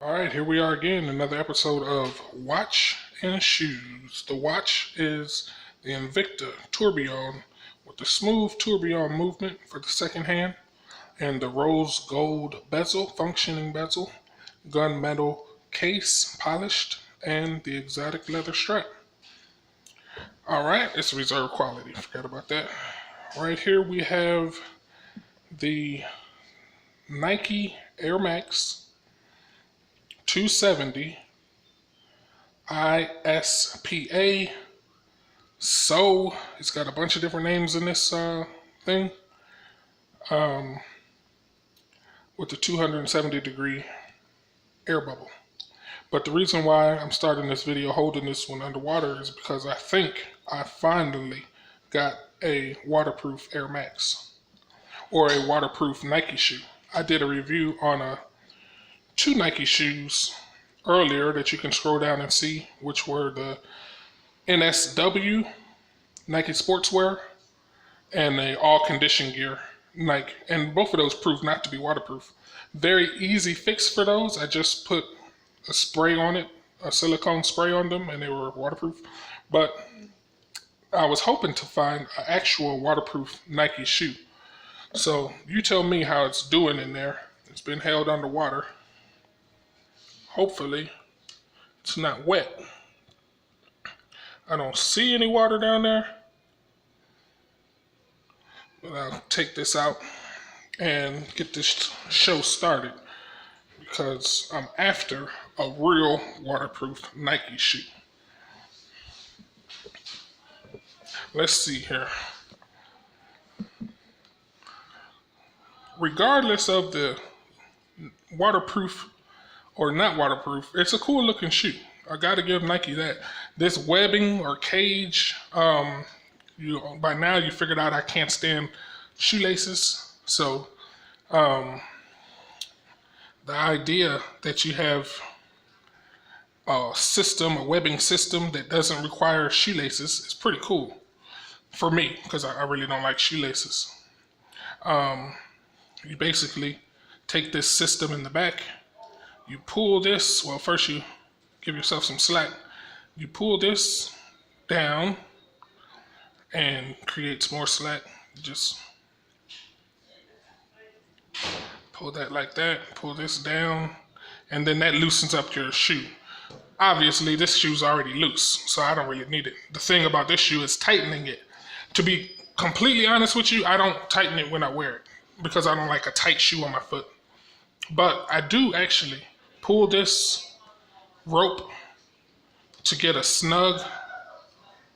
All right, here we are again, another episode of Watch and Shoes. The watch is the Invicta Tourbillon with the smooth tourbillon movement for the second hand and the rose gold bezel, functioning bezel, gunmetal case, polished, and the exotic leather strap. All right, it's reserve quality, forgot about that. Right here we have the Nike Air Max 270 ISPA. So it's got a bunch of different names in this thing. With the 270-degree air bubble. But the reason why I'm starting this video holding this one underwater is because I think I finally got a waterproof Air Max or a waterproof Nike shoe. I did a review on two Nike shoes earlier that you can scroll down and see, which were the NSW Nike Sportswear and the All Condition Gear Nike, and both of those proved not to be waterproof. Very easy fix for those. I just put a spray on it, a silicone spray on them, and they were waterproof. But I was hoping to find an actual waterproof Nike shoe. So you tell me how it's doing in there. It's been held underwater. Hopefully it's not wet. I don't see any water down there. But I'll take this out and get this show started because I'm after a real waterproof Nike shoe. Let's see here. Regardless of the waterproof or not waterproof, it's a cool looking shoe. I gotta give Nike that. This webbing or cage, by now you figured out I can't stand shoelaces. So the idea that you have a system, a webbing system that doesn't require shoelaces is pretty cool for me because I really don't like shoelaces. You basically take this system in the back, you pull this, well first you give yourself some slack, you pull this down and creates more slack. Just pull that like that, pull this down, and then that loosens up your shoe. Obviously this shoe's already loose, so I don't really need it. The thing about this shoe is tightening it. To be completely honest with you, I don't tighten it when I wear it because I don't like a tight shoe on my foot. But I do actually pull this rope to get a snug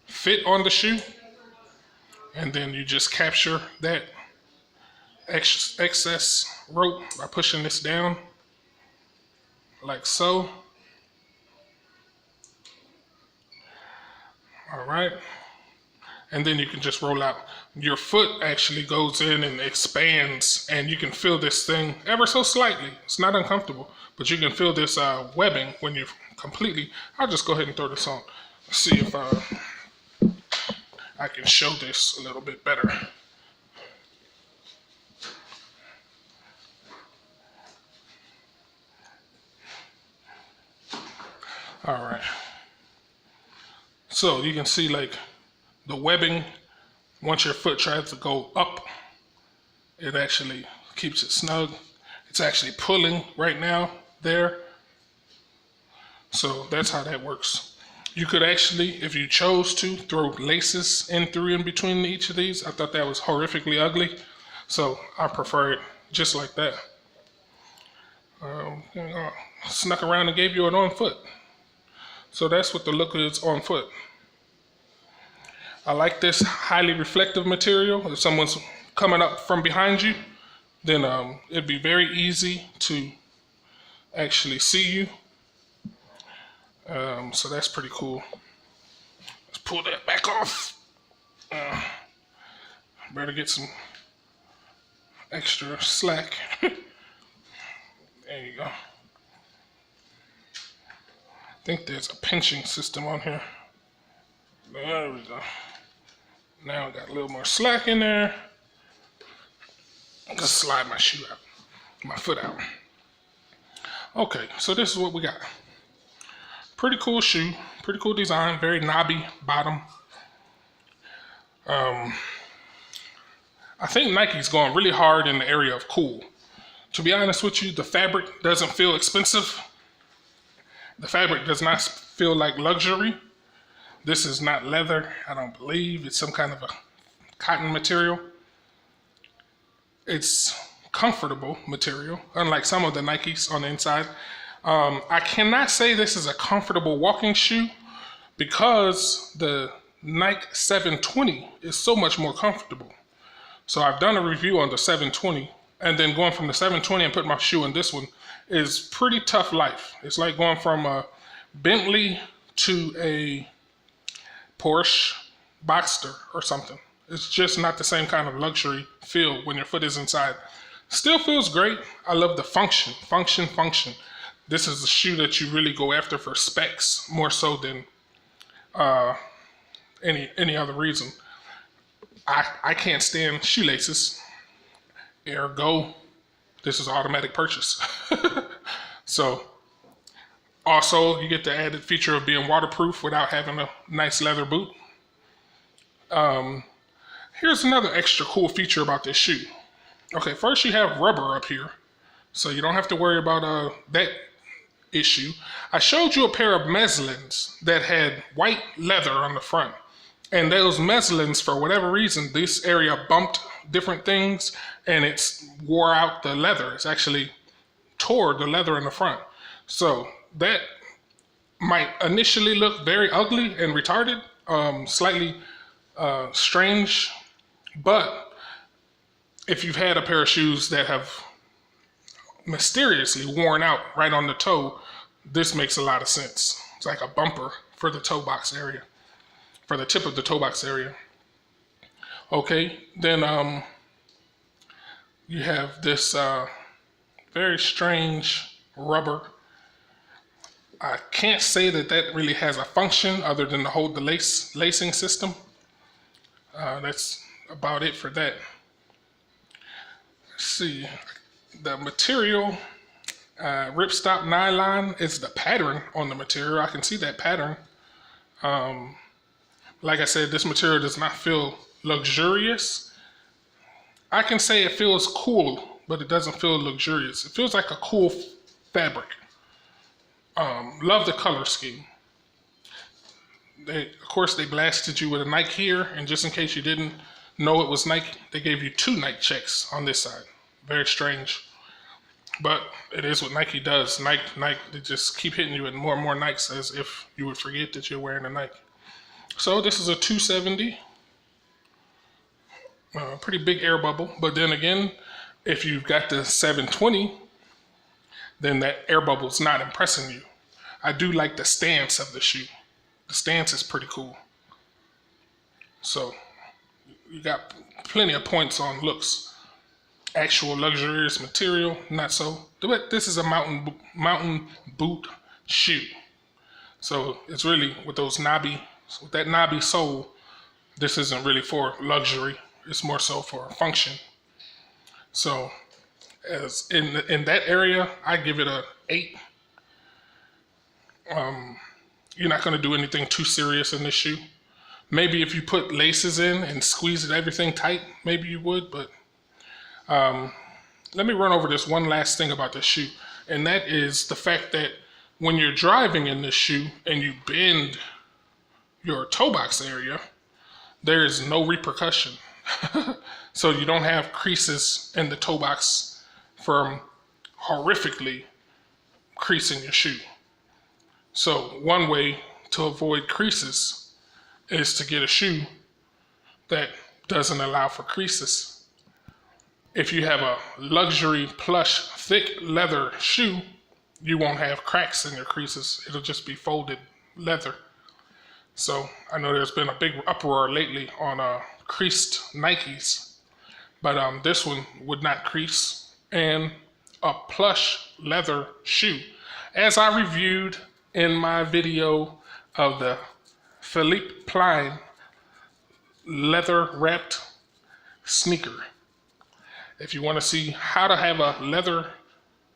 fit on the shoe, and then you just capture that excess rope by pushing this down like so. All right, and then you can just roll out. Your foot actually goes in and expands, and you can feel this thing ever so slightly. It's not uncomfortable, but you can feel this webbing when you're completely. I'll just go ahead and throw this on. Let's see if I can show this a little bit better. All right. So you can see like the webbing. Once your foot tries to go up, it actually keeps it snug. It's actually pulling right now there. So that's how that works. You could actually, if you chose to, throw laces in between each of these. I thought that was horrifically ugly, so I prefer it just like that. Snuck around and gave you an on foot. So that's what the look is on foot. I like this highly reflective material. If someone's coming up from behind you, then it'd be very easy to actually see you. So that's pretty cool. Let's pull that back off. Better get some extra slack. There you go. I think there's a pinching system on here. There we go. Now I got a little more slack in there. Just slide my shoe out, my foot out. Okay, so this is what we got. Pretty cool shoe, pretty cool design, very knobby bottom. I think Nike's going really hard in the area of cool. To be honest with you, the fabric doesn't feel expensive. The fabric does not feel like luxury. This is not leather, I don't believe. It's some kind of a cotton material. It's comfortable material, unlike some of the Nikes on the inside. I cannot say this is a comfortable walking shoe because the Nike 720 is so much more comfortable. So I've done a review on the 720, and then going from the 720 and putting my shoe in this one is pretty tough life. It's like going from a Bentley to a Porsche Boxster or something. It's just not the same kind of luxury feel when your foot is inside. Still feels great. I love the function. This is a shoe that you really go after for specs more so than any other reason. I can't stand shoelaces. Ergo, this is automatic purchase. So, also you get the added feature of being waterproof without having a nice leather boot. Here's another extra cool feature about this shoe. Okay, first you have rubber up here, so you don't have to worry about that issue. I showed you a pair of mezzlins that had white leather on the front. And those mezzlins, for whatever reason, this area bumped different things and it's wore out the leather. It's actually tore the leather in the front. So that might initially look very ugly and retarded, slightly strange. But if you've had a pair of shoes that have mysteriously worn out right on the toe, this makes a lot of sense. It's like a bumper for the toe box area, for the tip of the toe box area. Okay, then you have this very strange rubber. I can't say that really has a function other than to hold the lacing system. That's about it for that. Let's see, the material, ripstop nylon is the pattern on the material. I can see that pattern. Like I said, this material does not feel luxurious. I can say it feels cool, but it doesn't feel luxurious. It feels like a cool fabric. Love the color scheme. Of course, they blasted you with a Nike here, and just in case you didn't know it was Nike, they gave you 2 Nike checks on this side. Very strange. But it is what Nike does. Nike, they just keep hitting you with more and more Nikes as if you would forget that you're wearing a Nike. So this is a 270. Pretty big air bubble. But then again, if you've got the 720, then that air bubble is not impressing you. I do like the stance of the shoe. The stance is pretty cool. So you got plenty of points on looks. Actual luxurious material, not so. But this is a mountain boot shoe. So it's really with that knobby sole, this isn't really for luxury. It's more so for function. So as in that area, I give it a 8. You're not going to do anything too serious in this shoe. Maybe if you put laces in and squeeze everything tight, maybe you would, but let me run over this one last thing about this shoe, and that is the fact that when you're driving in this shoe and you bend your toe box area, there is no repercussion. So you don't have creases in the toe box from horrifically creasing your shoe. So one way to avoid creases is to get a shoe that doesn't allow for creases. If you have a luxury, plush, thick leather shoe, you won't have cracks in your creases. It'll just be folded leather. So I know there's been a big uproar lately on creased Nikes, but this one would not crease. And a plush leather shoe, as I reviewed in my video of the Philippe Plein leather wrapped sneaker. If you want to see how to have a leather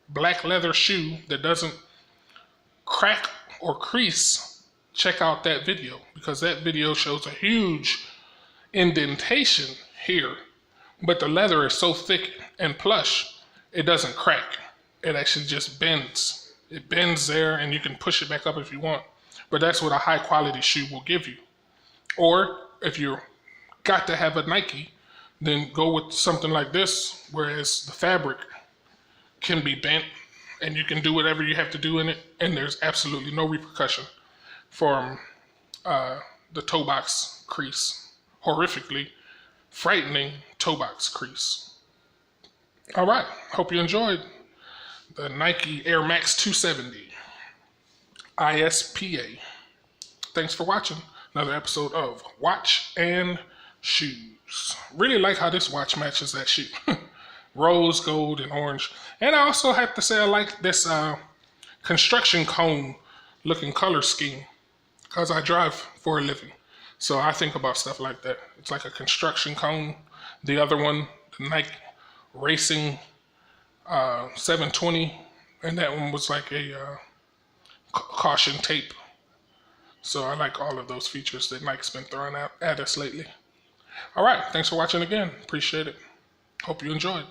black leather shoe that doesn't crack or crease, check out that video, because that video shows a huge indentation here, but the leather is so thick and plush, it doesn't crack. It actually just bends. It bends there, and you can push it back up if you want. But that's what a high quality shoe will give you. Or if you're got to have a Nike, then go with something like this, whereas the fabric can be bent and you can do whatever you have to do in it, and there's absolutely no repercussion from the toe box crease. Horrifically frightening toe box crease. All right, hope you enjoyed the Nike Air Max 270 ISPA. Thanks for watching another episode of Watch and Shoes. Really like how this watch matches that shoe. Rose, gold, and orange. And I also have to say I like this construction cone looking color scheme, because I drive for a living. So I think about stuff like that. It's like a construction cone. The other one, the Nike Racing 720, and that one was like a caution tape. So I like all of those features that Nike's been throwing out at us lately. All right, thanks for watching again. Appreciate it. Hope you enjoyed.